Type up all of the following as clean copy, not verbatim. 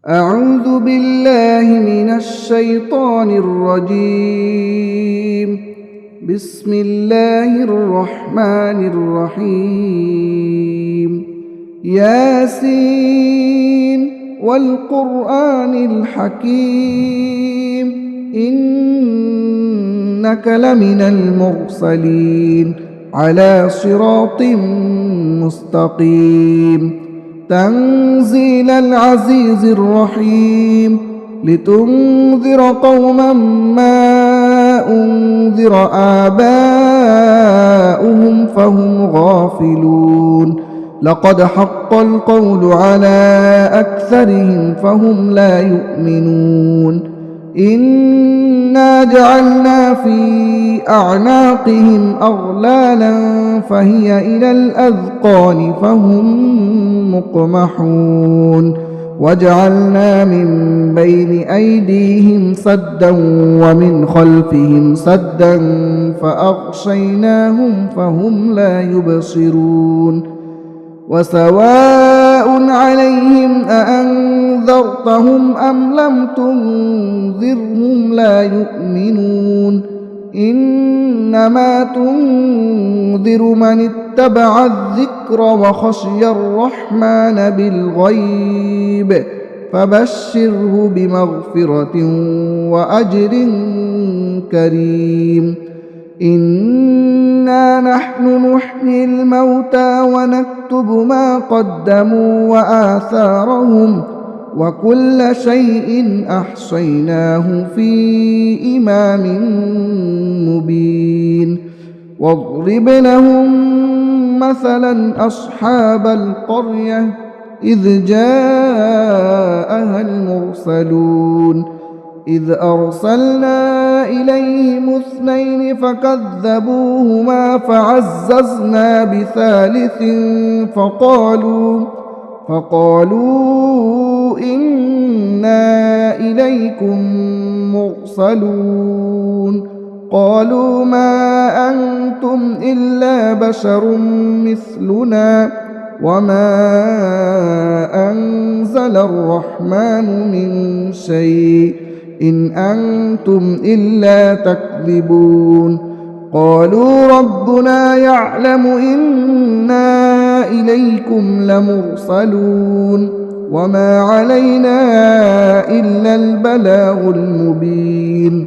أعوذ بالله من الشيطان الرجيم. بسم الله الرحمن الرحيم. ياسين والقرآن الحكيم إنك لمن المرسلين على صراط مستقيم. تنزيل العزيز الرحيم لتنذر قوما ما أنذر آباؤهم فهم غافلون. لقد حق القول على أكثرهم فهم لا يؤمنون. إنا جعلنا في أعناقهم أغلالا فهي إلى الأذقان فهم مقمحون. وجعلنا من بين أيديهم سدا ومن خلفهم سدا فأغشيناهم فهم لا يبصرون. وسواء عليهم أأنذرتهم أم لم تنذرهم لا يؤمنون. إنما تنذر من اتبع الذكر وخشي الرحمن بالغيب فبشره بمغفرة وأجر كريم. إنا نحن نحيي الموتى ونكتب ما قدموا وآثارهم وكل شيء أحصيناه في إمام مبين. واضرب لهم مثلا أصحاب القرية إذ جاءها المرسلون إذ أرسلنا إليهم 2 فكذبوهما فعززنا بثالث فقالوا إنا إليكم مرسلون. قالوا ما أنتم إلا بشر مثلنا وما أنزل الرحمن من شيء إن أنتم إلا تكذبون. قالوا ربنا يعلم إنا إليكم لمرسلون وما علينا إلا البلاغ المبين.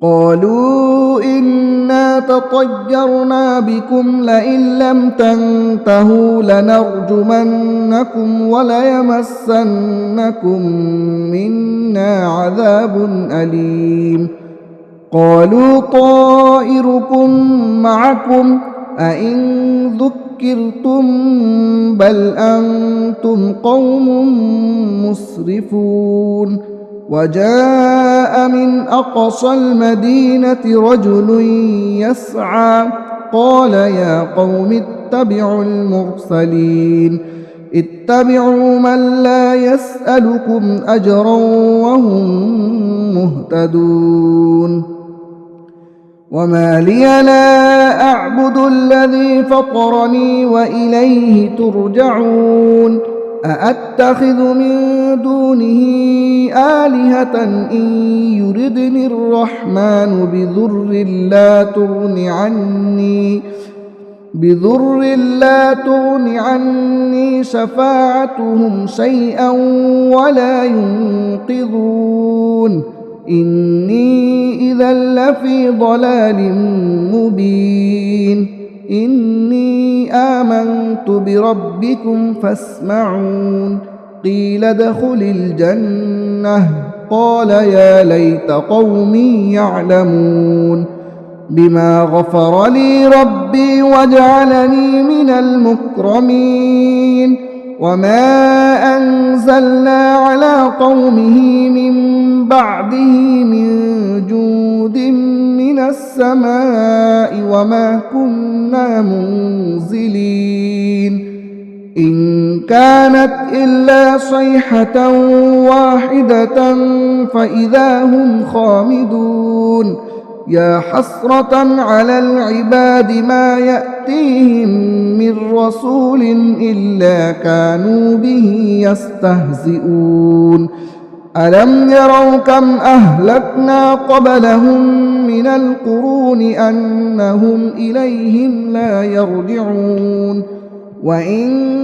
قالوا إنا تطيرنا بكم لئن لم تنتهوا لنرجمنكم وليمسنكم منا عذاب أليم. قالوا طائركم معكم أئن ذكرتم بل أنتم قوم مسرفون. وجاء من أقصى المدينة رجل يسعى قال يا قوم اتبعوا المرسلين اتبعوا من لا يسألكم أجرا وهم مهتدون. وما لي لا أعبد الذي فطرني وإليه ترجعون. أأتخذ من دونه آلهة إن يردني الرحمن بضر لا تغن عني شفاعتهم شيئا ولا ينقذون. إني إذا لفي ضلال مبين. إني آمنت بربكم فاسمعون. قيل ادخل الجنة قال يا ليت قومي يعلمون بما غفر لي ربي وجعلني من المكرمين. وما أنزلنا على قومه من بعده من جود من السماء وما كنا منزلين. إن كانت إلا صيحة واحدة فإذا هم خامدون. يا حسرة على العباد ما يأتيهم من رسول إلا كانوا به يستهزئون ألم يروا كم أهلكنا قبلهم من القرون أنهم إليهم لا يرجعون وإن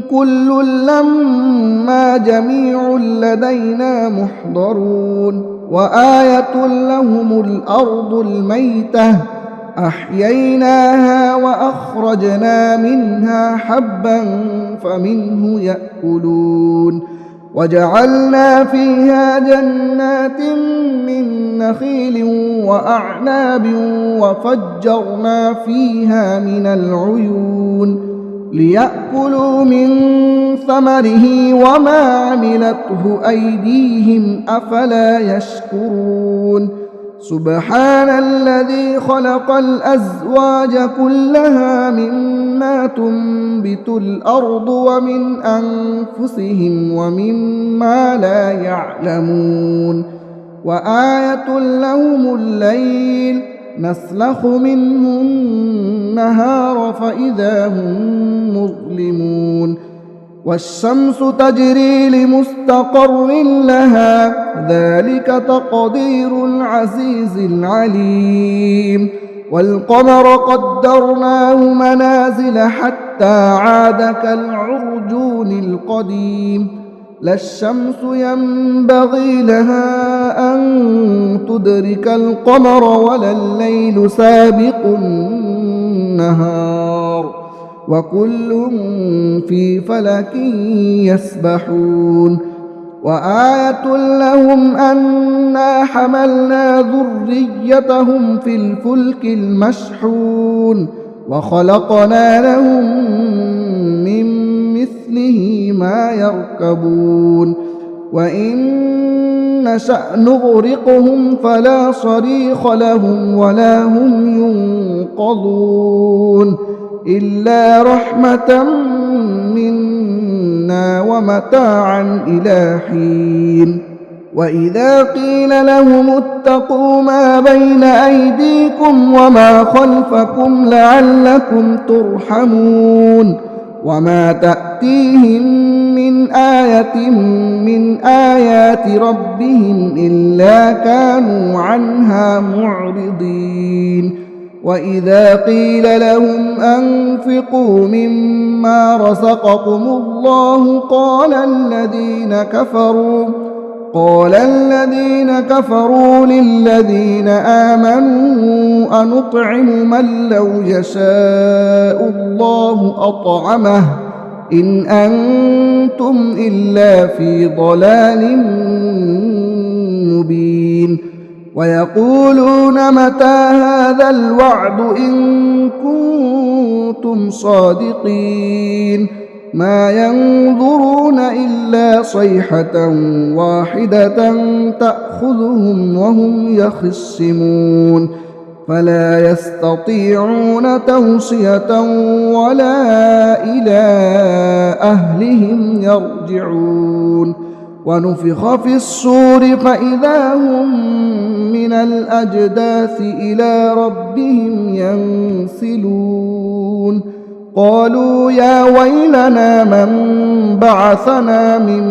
كل لما جميع لدينا محضرون وآية لهم الأرض الميتة أحييناها وأخرجنا منها حبا فمنه يأكلون وجعلنا فيها جنات من نخيل وأعناب وفجرنا فيها من العيون ليأكلوا من ثمره وما عملته أيديهم أفلا يشكرون سبحان الذي خلق الأزواج كلها مما تنبت الأرض ومن أنفسهم ومما لا يعلمون وآية لهم الليل نسلخ منه النهار فإذا هم مظلمون والشمس تجري لمستقر لها ذلك تقدير العزيز العليم والقمر قدرناه منازل حتى عاد كالعرجون القديم لا الشمس ينبغي لها أن تدرك القمر ولا الليل سابق النهار وكل في فلك يسبحون وآية لهم أنا حملنا ذريتهم في الفلك المشحون وخلقنا لهم من مثله ما يركبون وإن نشأ نغرقهم فلا صريخ لهم ولا هم ينقذون إلا رحمة منا ومتاعا إلى حين وإذا قيل لهم اتقوا ما بين أيديكم وما خلفكم لعلكم ترحمون وما تأتيهم من آية من آيات ربهم إلا كانوا عنها معرضين وإذا قيل لهم أنفقوا مما رزقكم الله قال الذين كفروا للذين آمنوا أنطعم من لو يشاء الله أطعمه إن أنتم إلا في ضلال مبين ويقولون متى هذا الوعد إن كنتم صادقين ما ينظرون إلا صيحة واحدة تأخذهم وهم يخصمون فلا يستطيعون توصية ولا إلى أهلهم يرجعون ونفخ في الصور فإذا هم من الأجداث إلى ربهم ينسلون قالوا يا ويلنا من بعثنا من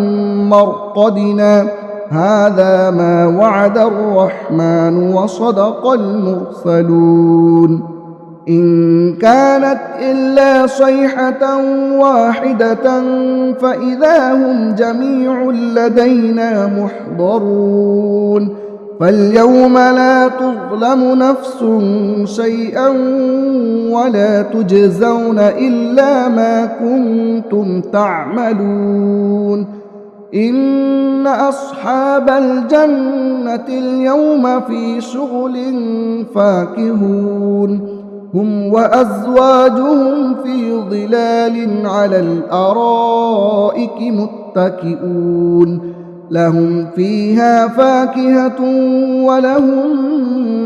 مرقدنا هذا ما وعد الرحمن وصدق المرسلون إن كانت إلا صيحة واحدة فإذا هم جميع لدينا محضرون فاليوم لا تظلم نفس شيئا ولا تجزون إلا ما كنتم تعملون إن أصحاب الجنة اليوم في شغل فاكهون هم وأزواجهم في ظلال على الأرائك متكئون لهم فيها فاكهة ولهم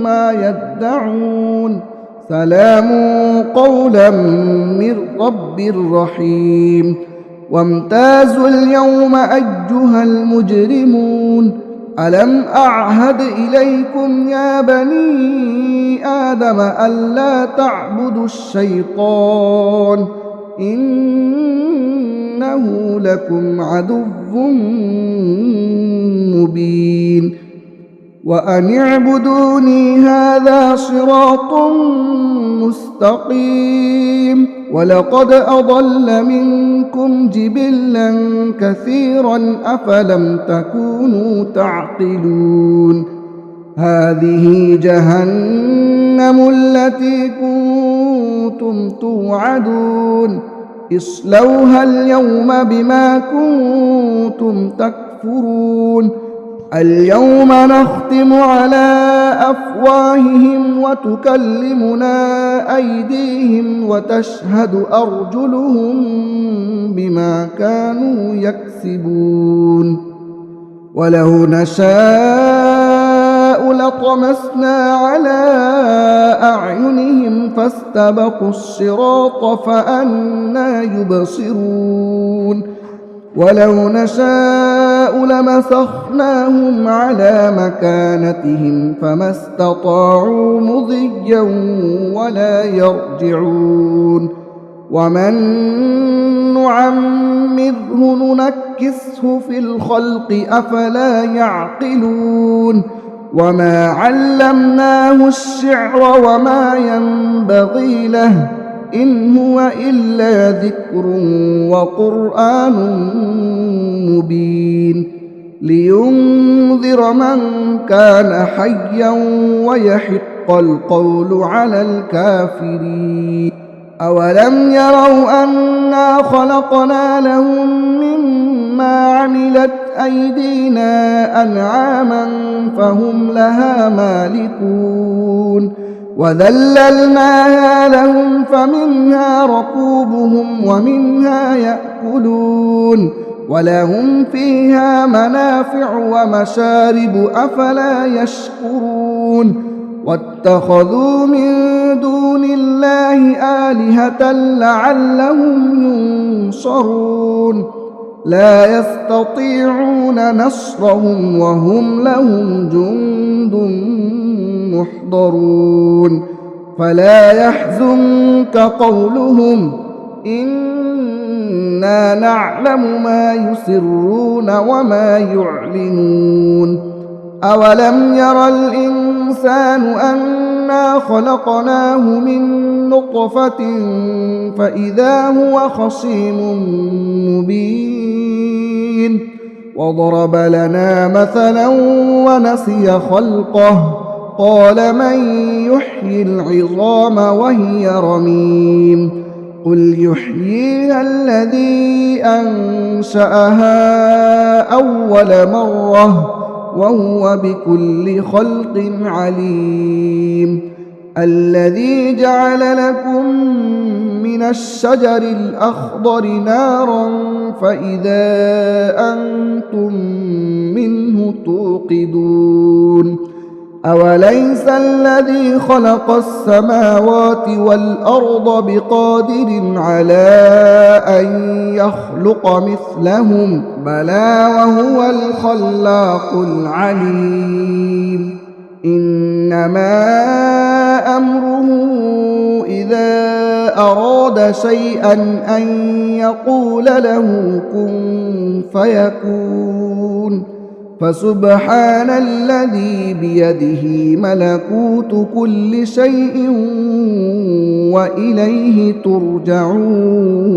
ما يدعون سلام قولا من رب رحيم وامتازوا اليوم أيها المجرمون ألم أعهد إليكم يا بني آدم ألا تعبدوا الشيطان إنه لكم عدو مبين وأن اعبدوني هذا صراط مستقيم ولقد أضل منكم جبلا كثيرا أفلم تكونوا تعقلون هذه جهنم التي كنتم توعدون اصلوها اليوم بما كنتم تكفرون اليوم نختم على أفواههم وتكلمنا أيديهم وتشهد أرجلهم بما كانوا يكسبون ولو نشاء لطمسنا على أعينهم فاستبقوا الصراط فأنى يبصرون ولو نشاء لمسخناهم على مكانتهم فما استطاعوا مضيا ولا يرجعون ومن نعمره ننكسه في الخلق أفلا يعقلون وما علمناه الشعر وما ينبغي له إن هو إلا ذكر وقرآن مبين لينذر من كان حيا ويحق القول على الكافرين أولم يروا أنا خلقنا لهم مما عملت أيدينا أنعاما فهم لها مالكون وذللناها لهم فمنها ركوبهم ومنها يأكلون ولهم فيها منافع ومشارب أفلا يشكرون واتخذوا من دون الله آلهة لعلهم ينصرون لا يستطيعون نصرهم وهم لهم جند محضرون فلا يحزنك قولهم إنا نعلم ما يسرون وما يعلنون أولم ير الإنسان أنا خلقناه من نطفة فإذا هو خصيم مبين وضرب لنا مثلا ونسي خلقه قال من يحيي العظام وهي رميم قل يحييها الذي أنشأها أول مرة وهو بكل خلق عليم الذي جعل لكم من الشجر الأخضر نارا فإذا أنتم منه توقدون أوليس الذي خلق السماوات والأرض بقادر على أن يخلق مثلهم بلى وهو الخلاق العليم إنما أمره إذا أراد شيئا أن يقول له كن فيكون فسبحان الذي بيده ملكوت كل شيء وإليه ترجعون